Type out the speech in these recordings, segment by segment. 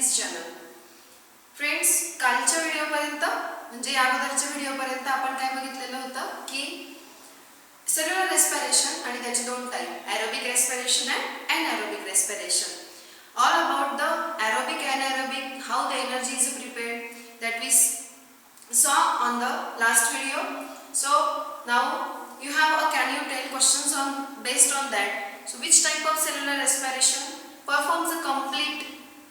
दिस channel. Friends, कालच्या व्हिडिओपर्यंत म्हणजे या अगोदरच्या व्हिडिओपर्यंत आपण काय बघितलेलं होतं की सेल्युलर रेस्पिरेशन आणि त्याचे दोन type, aerobic respiration and anaerobic respiration. All about the aerobic and anaerobic, how the energy is prepared, that we saw on the last video. So now you have a can you tell questions on based on that. So which type of cellular respiration performs the complete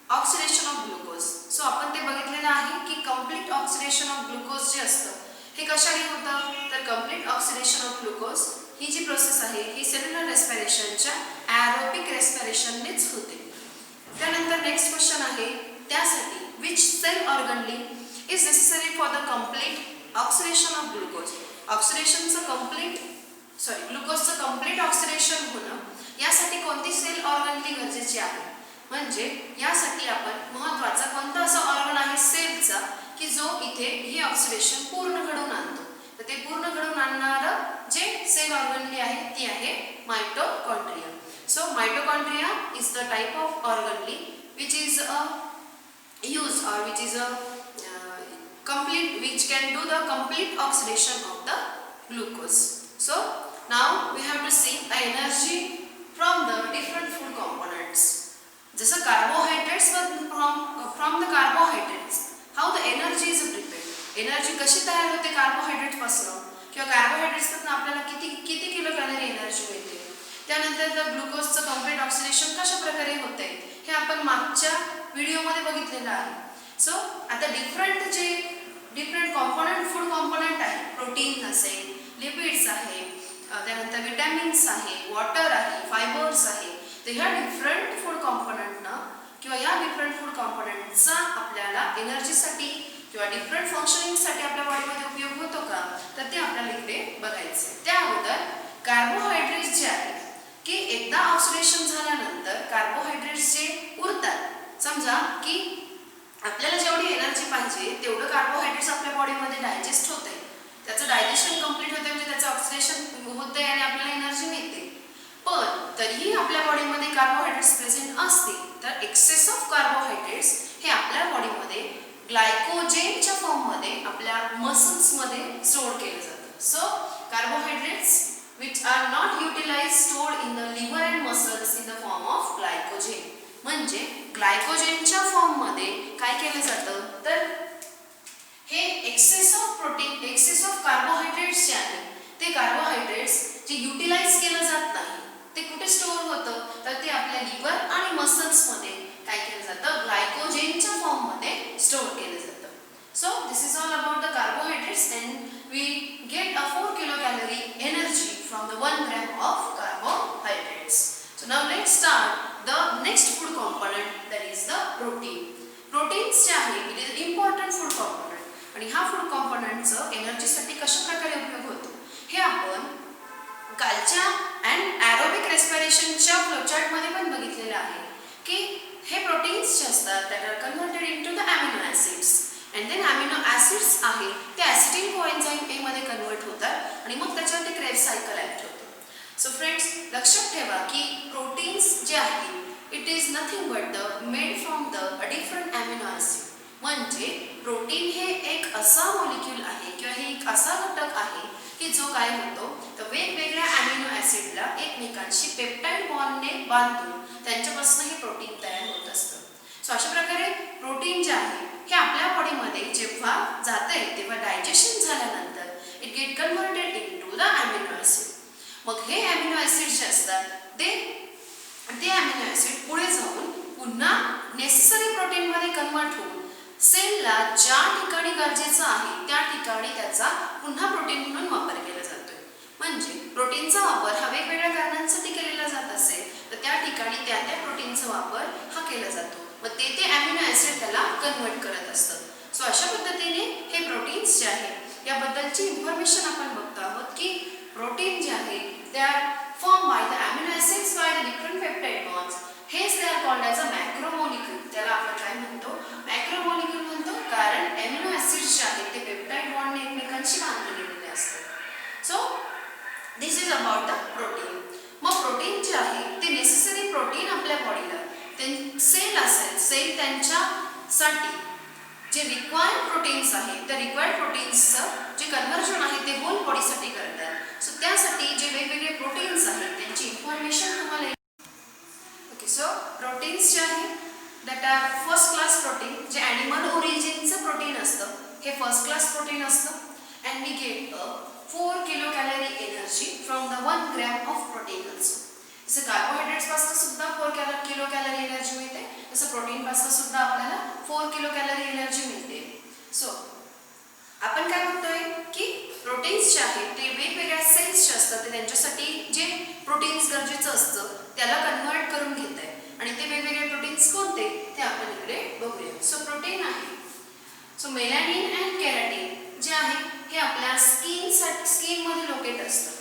oxidation of glucose? So आपण ते बघितलेलं आहे की complete oxidation of glucose जे असतं हे कशाने होतं, तर complete oxidation of glucose ही जी प्रोसेस आहे ही सेल्युलर रेस्पिरेशनच्या एरोबिक रेस्पिरेशननेच होते. त्यानंतर नेक्स्ट क्वेश्चन आहे, त्यासाठी which cell organelle is necessary for the complete oxidation of glucose. ग्लुकोजचं कंप्लीट ऑक्सिडेशन होणं यासाठी कोणती सेल ऑर्गनली गरजेची आहे. म्हणजे यासाठी आपण महत्त्वाचा कोणता असा ऑर्गन आहे सेलचा की जो इथे हे ऑक्सिडेशन पूर्ण घडवून आणतो. तर ते पूर्ण घडवून आणणारं जे सेल ऑर्गनली आहे ती आहे mitochondria. So mitochondria is the type of organelle which is used or which is which can do the complete oxidation of the glucose. So now we have to see the energy from the different food components. जसं carbohydrates from the carbohydrates how the energy is prepared. Energy कशी तयार होते carbohydrate पासून किंवा carbohydrates पासून आपल्याला किती kilo calorie energy मिळते. त्यानंतर द ग्लुकोजचं कंप्लीट ऑक्सिडेशन कशा प्रकारे होते हे आपण मागच्या व्हिडिओमध्ये बघितलेलं आहे. सो आता डिफरंट कॉम्पोनंट फूड कॉम्पोनंट आहे, प्रोटीन असेल, लिपिड्स आहे, त्यानंतर विटॅमिन्स आहे, वॉटर आहे, फायबर्स आहे. तर ह्या डिफरंट फूड कॉम्पोनंटना किंवा या डिफरंट फूड कॉम्पोनंटचा आपल्याला एनर्जीसाठी किंवा डिफरंट फंक्शनिंगसाठी आपल्या बॉडीमध्ये उपयोग होतो का, तर ते आपल्याला इकडे बघायचे. त्या अगोदर कार्बोहायड्रेट्स जे आहेत की एकदा ऑक्सिडेशन झाल्यानंतर कार्बोहायड्रेट्स जे उरतात, समजा की आपल्याला जेवढी एनर्जी पाहिजे तेवढं कार्बोहायड्रेट्स आपल्या बॉडीमध्ये डायजेस्ट होते, त्याचं डायजेशन कंप्लीट होते म्हणजे त्याचं ऑक्सिडेशन होते आणि आपल्याला एनर्जी मिळते. पण तरीही आपल्या बॉडीमध्ये कार्बोहायड्रेट्स प्रेझेंट असतील तर एक्सेस ऑफ कार्बोहायड्रेट्स हे आपल्या बॉडीमध्ये ग्लायकोजेनच्या फॉर्ममध्ये आपल्या मसल्समध्ये स्टोअर केलं जातं. So carbohydrates which are not utilized stored in the liver and muscles in the form of glycogen. म्हणजे ग्लायकोजेनच्या फॉर्म मध्ये काय केलं जातं, तर हे एक्सेस ऑफ कार्बोहायड्रेट्स जे आहे ते कार्बोहायड्रेट्स जे युटिलाइज केलं जात नाही ते कुठे स्टोअर होतं, तर ते आपल्या लिव्हर आणि मसल्स मध्ये काय केलं जातं, ग्लायकोजेनच्या फॉर्म मध्ये स्टोअर केलं जातं. So this is all about the carbohydrates and we get a 4 kilocalorie energy from the 1 gram of carbohydrates. So now let's start the next food component, that is the protein. Proteins जे आहे it is important food component आणि हा food कॉम्पोनंटचं एनर्जीसाठी कशा प्रकारे उपयोग होतो हे आपण कालच्या एरोबिक रेस्पिरेशनच्या फ्लोचार्टमध्ये पण बघितलेलं आहे की हे प्रोटीन्स जे असतात that are converted into the amino acids. and then amino acids आहे ते ॲसिटिल कोएन्झाइम ए मध्ये कन्वर्ट होतात आणि मग त्याच्यावर ते क्रेब सायकल ॲक्ट होतं. सो फ्रेंड्स, लक्षात ठेवा की प्रोटीन्स जे आहेत it is nothing but the made from the different amino acid. म्हणजे प्रोटीन हे एक असा मॉलिक्यूल आहे किंवा हे एक असा घटक आहे की जो काय होतो, तर वेगवेगळ्या अमिनो ॲसिडला एकमेकांशी पेप्टाइड बॉन्डने बांधून त्यांच्यापासून हे प्रोटीन तयार होत असतं. सो अशा प्रकारे प्रोटीन जे आहे हे आपल्या बॉडीमध्ये जेव्हा जाते तेव्हा डायजेशन झाल्यानंतर it get converted into the amino acid. मग हे अमिनो ॲसिड जे असतात ते अमिनो ॲसिड पुढे जाऊन पुन्हा नेसेसरी प्रोटीनमध्ये कन्वर्ट होऊन सेलला ज्या ठिकाणी गरजेचं आहे त्या ठिकाणी त्याचा पुन्हा प्रोटीन म्हणून वापर केला जातोय. म्हणजे प्रोटीनचा वापर हा वेगवेगळ्या कारणांसाठी केलेला जात असेल तर त्या ठिकाणी त्या प्रोटीनचा वापर हा केला जातो. मग ते अमिनो ॲसिड त्याला कन्वर्ट करत असतं. सो अशा पद्धतीने हे प्रोटीन्स जे आहे याबद्दलची इन्फॉर्मेशन आपण बघतो आहोत की प्रोटीन जे आहे they are form by the amino acids by the different peptide bonds. हेच they are called as a macromolecule. त्याला आपण काय म्हणतो, मॅक्रोमोलिक्यूल म्हणतो, कारण अमिनो ॲसिड्स जे आहेत ते पेप्टाइड बॉन्डने एकमेकांशी बांधले गेलेले असतात. So this is about the protein. मग प्रोटीन जे आहे ते नेसेसरी प्रोटीन आपल्या बॉडीला सेल असेल, सेल त्यांच्या साठी जे रिक्वायर्ड प्रोटीन्स आहेत त्या रिक्वायर्ड प्रोटीन्सचं जे कन्व्हर्जन आहे ते होल बॉडीसाठी करतात. सो त्यासाठी जे वेगवेगळे प्रोटीन्स आहेत त्यांची इन्फॉर्मेशन तुम्हाला. ओके, सो प्रोटीन्स जे आहेत that are first class protein, जे ॲनिमल ओरिजिनचं प्रोटीन असतं हे फर्स्ट क्लास प्रोटीन असतं. And we get 4 kilo calorie energy from the 1 gram of protein also. जसं कार्बोहायड्रेट्सपासून सुद्धा 4 किलो कॅलरी एनर्जी मिळते, तसं प्रोटीनपासून सुद्धा आपल्याला 4 किलो कॅलरी एनर्जी मिळते. सो आपण काय म्हणतोय की प्रोटीन्स जे आहेत ते वेगवेगळ्या सेल्स जे असतात ते त्यांच्यासाठी जे प्रोटीन्स गरजेचं असतं त्याला कन्व्हर्ट करून घेत आहे. आणि ते वेगवेगळे प्रोटीन्स कोणते ते आपण इकडे बघूया. सो प्रोटीन आहे, सो मेलॅनिन अँड केराटिन जे आहे हे आपल्या स्किनमध्ये लोकेट असतं.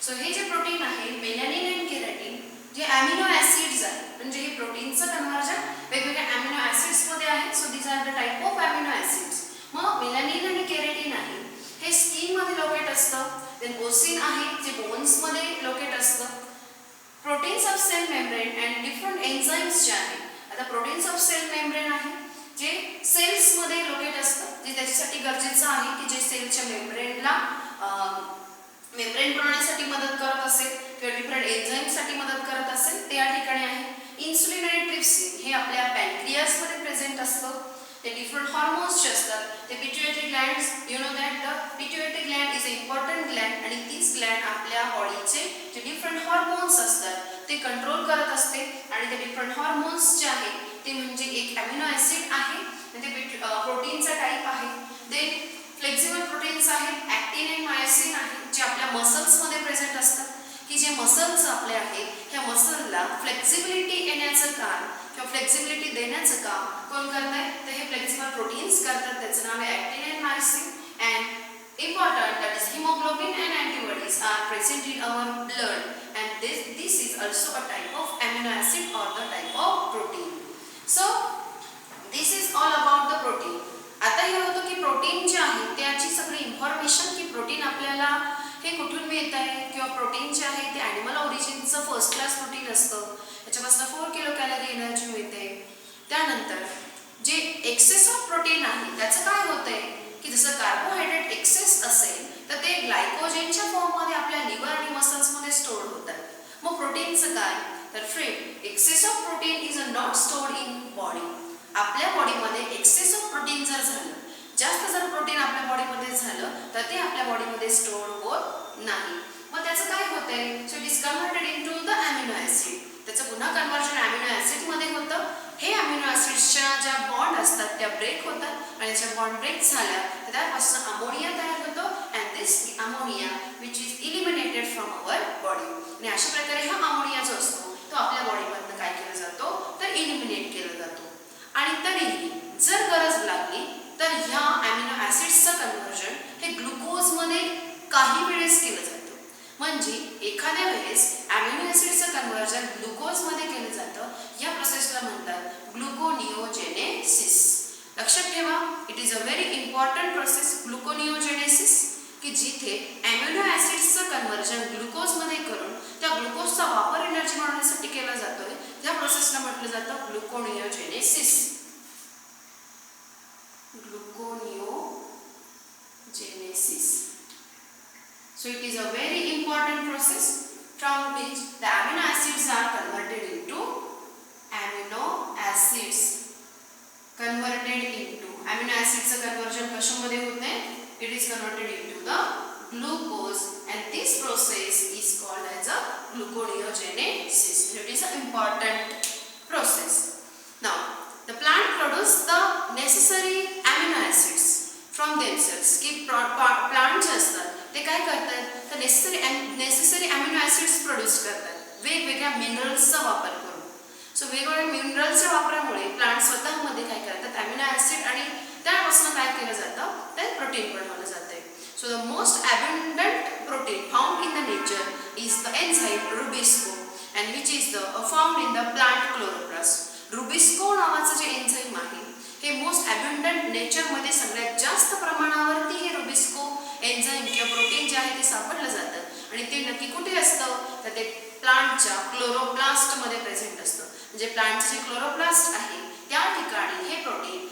सो हे जे प्रोटीन आहे मेलॅनिन अँड केराटिन जे अॅमिनो ॲसिड्स आहेत, म्हणजे हे प्रोटीनचं कन्व्हर्जन वेगवेगळ्या अॅमिनो ॲसिड्समध्ये आहे. So these are the type of amino acids. मग मेलॅनिन आणि केराटिन आहे हे स्किनमध्ये लोकेट असतं. देन ओसिन आहे जे बोन्समध्ये लोकेट असतं. Proteins of cell membrane and different enzymes जे आहेत, आता प्रोटीन्स ऑफ सेल मेम्ब्रेन आहे जे सेल्समध्ये लोकेट असतं, जे त्याच्यासाठी गरजेचं आहे की जे सेलच्या मेम्ब्रेनला मेम्ब्रेन बनवण्यासाठी मदत करत असेल किंवा डिफरंट एन्झाईमसाठी मदत करत असेल ते या ठिकाणी आहे. इन्सुलिन आणि ट्रिप्सिन हे आपल्या पॅनक्रियासमध्ये प्रेझेंट असतं. ते डिफरंट हॉर्मोन्स जे असतात ते pituitary glands, you know that the pituitary gland is a important gland आणि तीच ग्लँड आपल्या बॉडीचे जे डिफरंट हॉर्मोन्स असतात ते कंट्रोल करत असते. आणि ते डिफरंट हॉर्मोन्स जे आहेत ते म्हणजे एक अॅमिनो ॲसिड आहे, ते प्रोटीनचा टाईप आहे. देन फ्लेक्झिबल प्रोटीन्स आहेत, ॲक्टिन अँड मायोसिन आहेत जे आपल्या मसल्समध्ये प्रेझेंट असतात, की जे मसल्स आपले आहेत ह्या मसलला फ्लेक्झिबिलिटी येण्याचं काम किंवा फ्लेक्झिबिलिटी देण्याचं काम कोण करत आहे तर हे फ्लेक्झिबल प्रोटीन्स करतात. त्याचं नाव आहे actin and myosin. And important that is haemoglobin and antibodies are present in our blood and this is also a type of amino acid or the type of protein. So this is all about the protein. आता हे होतं की protein जे आहे त्याची सगळी information की protein आपल्याला हे कुठून मिळत आहे किंवा प्रोटीन जे आहे ते ॲनिमल ओरिजिनचं फर्स्ट क्लास प्रोटीन असतं, त्याच्यापासून 4 किलो कॅलरी एनर्जी मिळते. त्यानंतर जे एक्सेस ऑफ प्रोटीन आहे त्याचं काय होतं आहे की जसं कार्बोहायड्रेट एक्सेस असेल तर ते ग्लायकोजेनच्या फॉर्ममध्ये आपल्या लिव्हर आणि मसल्समध्ये स्टोअर होतात. मग प्रोटीनचं काय तर friend excess of protein is a not stored in body. आपल्या बॉडीमध्ये एक्सेस ऑफ प्रोटीन जर झालं, जास्त जर प्रोटीन आपल्या बॉडीमध्ये झालं तर ते आपल्या बॉडीमध्ये स्टोअर होत नाही. मग त्याचं काय होतंय so it is converted into the amino acid. त्याचं पुन्हा कन्व्हर्जन अॅमिनो ॲसिडमध्ये होतं. हे अॅमिनो ॲसिड्सच्या ज्या बॉन्ड असतात त्या ब्रेक होतात आणि ज्या बॉन्ड ब्रेक झाल्या तर त्यापासून अमोनिया तयार होतो. And this ammonia which is eliminated from our body. आणि अशा प्रकारे हा अमोनिया जो असतो तो आपल्या बॉडीमधनं काय केला जातो तर इलिमिनेट केला जातो. आणि तरीही जर गरज लागली तर ह्या अॅमिनो ॲसिड्सचं कन्व्हर्जन हे ग्लुकोजमध्ये काही वेळेस केलं जातं. म्हणजे एखाद्या वेळेस अॅमिनो ॲसिडचं कन्व्हर्जन ग्लुकोजमध्ये केलं जातं. या प्रोसेसला म्हणतात ग्लुकोनिओजेनेसिस. लक्षात ठेवा, it is a very important process ग्लुकोनिओजेनेसिस, की जिथे अॅमिनो ॲसिड्सचं कन्व्हर्जन ग्लुकोजमध्ये करून त्या ग्लुकोजचा वापर एनर्जी बनवण्यासाठी केला जातोय. या प्रोसेसला म्हटलं जातं ग्लुकोनिओजेनेसिस. Gluconeogenesis. So it is a very important process from which the amino acids are converted into amino acids. Converted into amino acids conversion कशामध्ये होते? It is converted into the glucose and this process is called as a gluconeogenesis. It is an important process. Now the plant produce the necessary amino acids from themselves. की plant जे असतात ते काय करतात तर necessary amino acids produce करतात वेगवेगळ्या मिनरल्सचा वापर करून. सो वेगवेगळ्या मिनरल्सच्या वापरामुळे प्लांट स्वतःमध्ये काय करतात अॅमिनो ॲसिड आणि त्यापासून काय केलं जातं तर प्रोटीन बनवलं जाते. So the most abundant protein found in the nature is the enzyme Rubisco and which is the found in the plant chloroplast. Rubisco नावाचं जे एन्झाईम आहे हे मोस्ट अबंडंट नेचरमध्ये सगळ्यात जास्त प्रमाणावरती हे रुबिस्को एन्झाईम किंवा प्रोटीन जे आहे ते सापडलं जातं. आणि ते नक्की कुठे असतं तर ते प्लांटच्या क्लोरोप्लास्टमध्ये प्रेझेंट असतं. म्हणजे प्लांटचं जे क्लोरोप्लास्ट आहे त्या ठिकाणी हे प्रोटीन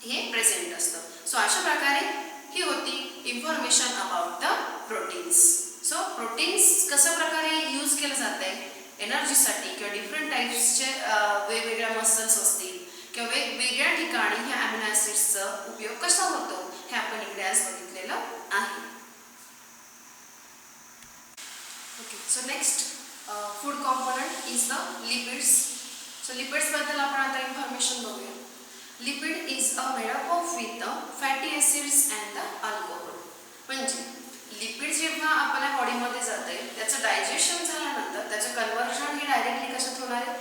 हे प्रेझेंट असतं. सो अशा प्रकारे ही होती information about the proteins. So proteins कशा प्रकारे यूज केलं जाते एनर्जीसाठी किंवा डिफरंट टाईप्सचे वेगवेगळ्या मसल्स असतील किंवा वेगवेगळ्या ठिकाणी ह्या अमिनो ॲसिड्सचा उपयोग कसा होतो हे आपण इकडे आज बघितलेलं आहे. Okay, so next food component is the lipids. So लिपिड्सबद्दल आपण आता इन्फॉर्मेशन बघूया. Lipid is a made up of with the fatty acids and the alcohol. म्हणजे लिपिड जेव्हा आपल्या बॉडीमध्ये जाते त्याचं डायजेशन झाल्यानंतर त्याचं कन्व्हर्जन हे डायरेक्टली कशात होणार आहे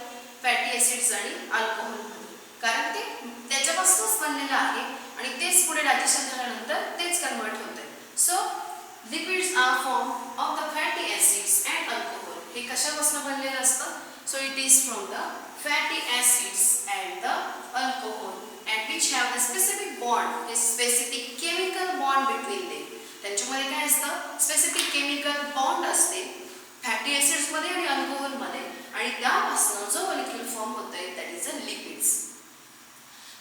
फॅटी ॲसिड्स आणि अल्कोहोलमध्ये, कारण ते त्याच्यापासूनच बनलेलं आहे आणि तेच पुढे डायजेशन झाल्यानंतर तेच कन्वर्ट होते. So lipids are form of the fatty acids and alcohol. हे कशापासून बनलेलं असतं. So it is from the fatty acids and the alcohol and which have the specific bond, हे specific chemical bond between them. त्यांच्यामध्ये काय असतं specific chemical bond असते fatty ॲसिड्समध्ये आणि अल्कोहोलमध्ये आणि त्यापासून जो मॉलिक्यूल फॉर्म होतोय that is a lipids.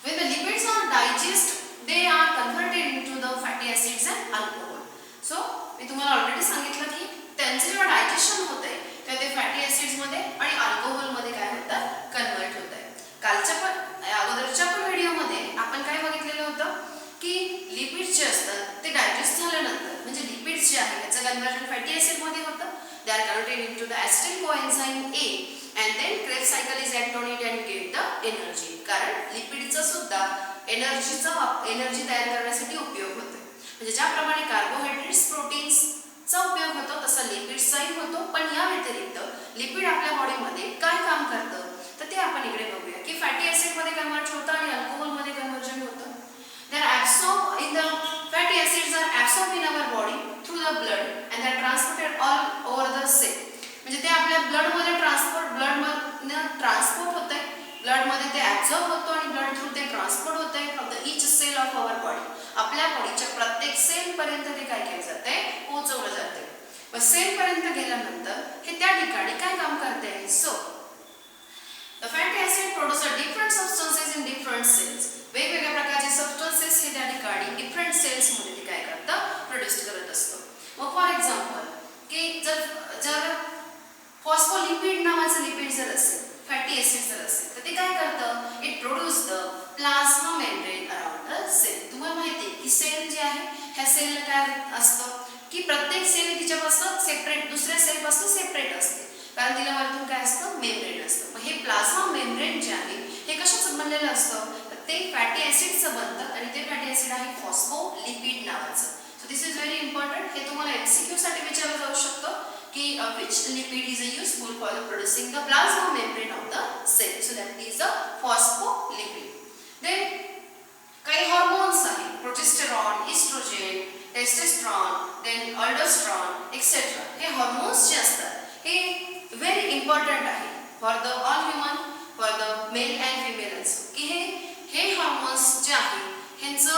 When the lipids are digest, they are converted into the fatty acids and alcohol. So मी तुम्हाला ऑलरेडी सांगितलं की त्यांचे जेव्हा डायजेशन होते तेव्हा ते फॅटी ॲसिड्स मध्ये आणि अल्कोहोल मध्ये काय होतात कन्वर्ट होत आहे. कालच्या पण अगोदरच्या पण व्हिडिओमध्ये आपण काय बघितलेलं होतं की लिपिड्स जे असतात ते डायजेस्ट झाल्यानंतर म्हणजे लिपिड्स जे आहे त्याचं कन्वर्जन फॅटी ॲसिड मध्ये होतं. They are converted into the acetyl coenzyme A and then Krebs cycle is act on it and get the energy. कारण लिपिडचा सुद्धा एनर्जी तयार करण्यासाठी उपयोग होतो. म्हणजे ज्याप्रमाणे कार्बोहायड्रेट्स प्रोटीन्सचा उपयोग होतो तसा लिपिड्सचाही होतो. पण या व्यतिरिक्त लिपिड आपल्या बॉडीमध्ये काय काम करतं तर ते आपण इकडे बघूया की फॅटी ॲसिडमध्ये कन्वर्ट होतं आणि अल्कोहोलमध्ये कन्वर्जन होतं. They are absorbed in the fatty acids are absorbed in our body through the blood and they are transported all over the cell. म्हणजे ते आपल्या ब्लडमध्ये ट्रान्सपोर्ट होत आहे, ब्लडमध्ये ते ॲब्झॉर्ब होतो आणि ब्लड थ्रू ते ट्रान्सपोर्ट होत आहे from the each cell of our body. आपल्या बॉडीच्या प्रत्येक सेलपर्यंत ते काय केलं जाते पोहोचवलं जाते. मग सेलपर्यंत गेल्यानंतर हे त्या ठिकाणी काय काम करते. So the fatty acid produce different substances in different cells. वेगवेगळ्या प्रकारचे सबस्टन्सेस हे त्या ठिकाणी डिफरंट सेल्समध्ये ते काय करतं प्रोड्यूस करत असतं. मग फॉर एक्झाम्पल की जर फॉस्फोलिपिड नावाचं लिपिड जर असेल फॅटी ॲसिड जर असेल तर ते काय करतं it produce the plasma membrane around the cell. तुम्हाला माहिती आहे की सेल जे आहे ह्या सेलला काय असतं की प्रत्येक सेल तिच्यापासून सेपरेट दुसऱ्या सेलपासून सेपरेट असते कारण तिला वरतून काय असतं मेम्ब्रेन असतं. मग हे प्लाझ्मा मेम्ब्रेन जे आहे हे कशाचं बनलेलं असतं तर ते फॅटी ॲसिडचं बनतं आणि ते फॅटी ॲसिड आहे फॉस्फोलिपिड नावाचं. So this is very important. हे तुम्हाला MCQ साठी विचारलं जाऊ शकतं की which lipid is useful for producing the plasma membrane of the cell. So that is the phospholipid. Then काही हॉर्मोन्स आहेत progesterone, estrogen, testosterone, then aldosterone etcetera. हे हॉर्मोन्स जे असतात हे व्हेरी इम्पॉर्टंट आहे for the all human for the male and female असो की हे हॉर्मोन्स जे आहेत ह्यांचं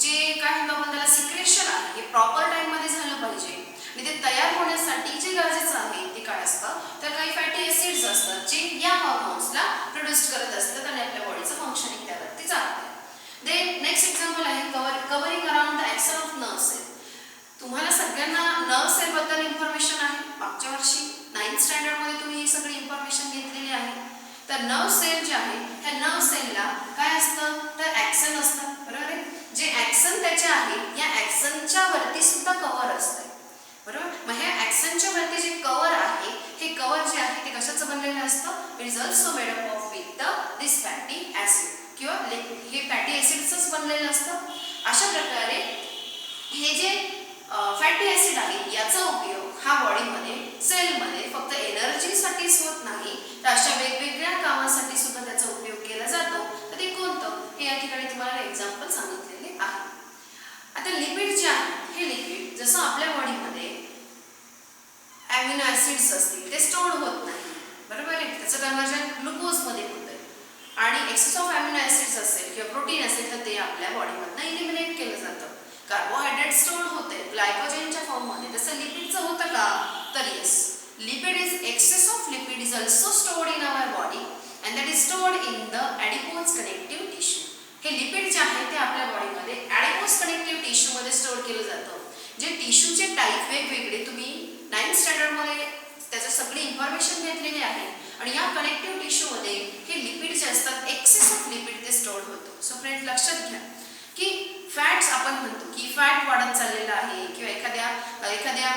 जे काय म्हणतो आपण त्याला सिक्रेशन आहे हे प्रॉपर टाईममध्ये झालं पाहिजे आणि ते तयार होण्यासाठी जे गरजेचं आहे ते काय असतं तर काही फॅटी ॲसिड्स असतात जे या हॉर्मोन्सला प्रोड्यूस करत असतात आणि आपल्या बॉडीचं फंक्शनिंग त्यावरती चालतं. देन नेक्स्ट एक्झाम्पल आहे covering around the axon of nerve cell. तुम्हाला सगळ्यांना नर्व सेलबद्दल इन्फॉर्मेशन आहे. मागच्या वर्षी 9th स्टँडर्डमध्ये तुम्ही ही सगळी इन्फॉर्मेशन घेतलेली आहे. तर नर्व सेल जे आहे ह्या नर्व सेलला काय असतं तर ॲक्सन असतं बरोबर आहे. जे ॲक्सन त्याचे आहे या ॲक्सनच्या वरती सुद्धा कव्हर असतं बरोबर. मग ह्या ॲक्सनच्या वरती जे कव्हर आहे हे कव्हर जे आहे ते कशाचं बनलेलं असतं it is also made up of with this fatty acid किंवा हे फॅटी ॲसिडचंच बनलेलं असतं. अशा प्रकारे हे जे फॅटी ॲसिड आहे याचा उपयोग हा बॉडीमध्ये सेलमध्ये फक्त एनर्जीसाठीच होत नाही तर अशा वेगवेगळ्या कामासाठी सुद्धा त्याचा उपयोग केला जातो. तर ते कोणतं हे या ठिकाणी तुम्हाला एक्झाम्पल सांगितलेले आहे. आता लिपिड जे आहे हे लिपिड जसं आपल्या बॉडीमध्ये ॲमिनो ॲसिड्स असतील ते स्टोअर होत नाही बरोबर आहे. त्याचं कन्वर्जन ग्लुकोजमध्ये होतं आणि एक्सेस ऑफ ॲमिनो ॲसिड्स असेल किंवा प्रोटीन असेल तर ते आपल्या बॉडीमधनं इलिमिनेट केलं जातं. कार्बोहायड्रेट स्टोअर होते ग्लायकोजेनच्या फॉर्ममध्ये. तसं लिपिडचं होतं का तर yes. Lipid is excess of lipid is also stored in our body and that is stored in the adipose connective tissue. हे लिपिड जे आहे ते आपल्या बॉडीमध्ये ॲडिपोज कनेक्टिव्ह टिश्यूमध्ये स्टोअर केलं जातं. जे टिश्यूचे टाईप वेगवेगळे तुम्ही 9th स्टँडर्डमध्ये त्याचं सगळी इन्फॉर्मेशन घेतलेली आहे. आणि या कनेक्टिव्ह टिश्यूमध्ये हे लिपिड जे असतात एक्सेस ऑफ लिपिड ते स्टोअर होतं. सो फ्रेंड लक्षात घ्या की फॅट्स आपण म्हणतो की फॅट वाढत चाललेला आहे किंवा एखाद्या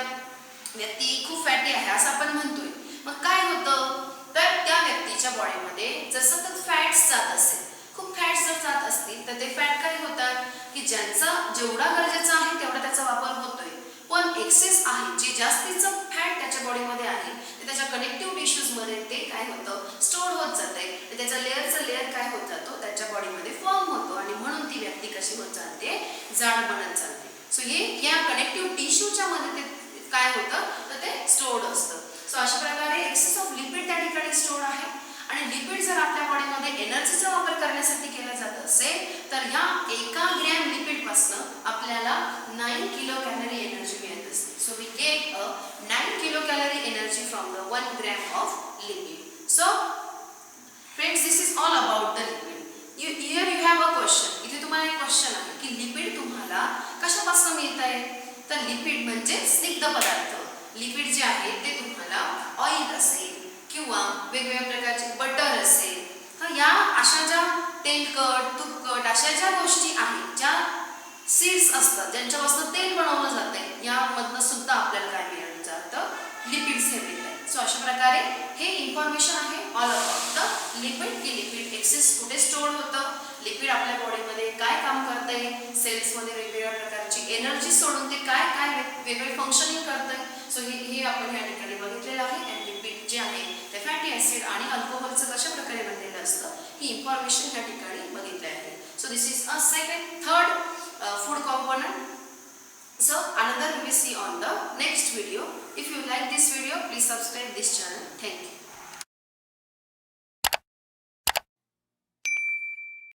व्यक्ती खूप फॅटी आहे असं आपण म्हणतोय. मग काय होतं तर त्या व्यक्तीच्या बॉडीमध्ये जसं तर फॅट्स जात असेल, खूप फॅट्स जर जात असतील तर ते फॅट काय होतात की ज्यांचा जेवढा गरजेचा आहे तेवढा त्याचा वापर होतोय. पण एक्सेस आहे जे जास्तीचं फॅट त्याच्या बॉडीमध्ये आहे ते त्याच्या कनेक्टिव्ह टिश्यूजमध्ये ते काय होतं स्टोअर होत जातंय. त्याचा लेअर काय होत जातो त्याच्या बॉडीमध्ये फॉर्म होतो आणि म्हणून ती व्यक्ती कशी होत जाते जाड बनत चालते. सो हे या कनेक्टिव्ह टिश्यूच्या मध्ये ते काय होतं तर ते स्टोअर्ड असतं. सो अशा प्रकारे एक्सेस ऑफ लिपिड त्या ठिकाणी स्टोअर्ड आहे. आणि लिपिड जर आपल्या बॉडीमध्ये एनर्जीचा वापर करण्यासाठी केला जात असेल तर या 1 ग्रॅम लिपिडपासून आपल्याला 9 किलो कॅलरी एनर्जी मिळत असते. So we get a 9 kilo calorie energy from the 1 gram of lipid. So friends this is all about the lipid. Here you have a question. इथे तुम्हाला एक क्वेश्चन आहे की लिपिड तुम्हाला कशापासून मिळत आहे तर लिपिड म्हणजे स्निग्ध पदार्थ. लिपिड जे आहे ते तुम्हाला ऑइल असेल किंवा वेगवेगळ्या प्रकारचे बटर असेल तर या अशा ज्या तेलकट तुपकट अशा ज्या गोष्टी आहेत ज्या सीड्स असतात ज्यांच्यापासून तेल बनवलं जाते यामधनं सुद्धा आपल्याला काय मिळालं जातं लिपिड्स हे मिळतात. सो अशा प्रकारे हे इन्फॉर्मेशन आहे ऑल अबाउट द लिपिड की लिपिड एक्सेस कुठे स्टोअर होतं, लिपिड आपल्या बॉडीमध्ये काय काम करतंय, सेल्समध्ये वेगवेगळ्या प्रकारची एनर्जी सोडून ते काय वेगवेगळे फंक्शनिंग करतंय. सो हे आपण या ठिकाणी बघितलेलं आहे. अँड लिपिड जे आहे ते फॅटी ॲसिड आणि अल्कोहोलचं कशा प्रकारे बनलेलं असतं ही इन्फॉर्मेशन या ठिकाणी बघितली आहे. So this is a third food component. So another we will see on the next video. If you like this video, please subscribe this channel. Thank you.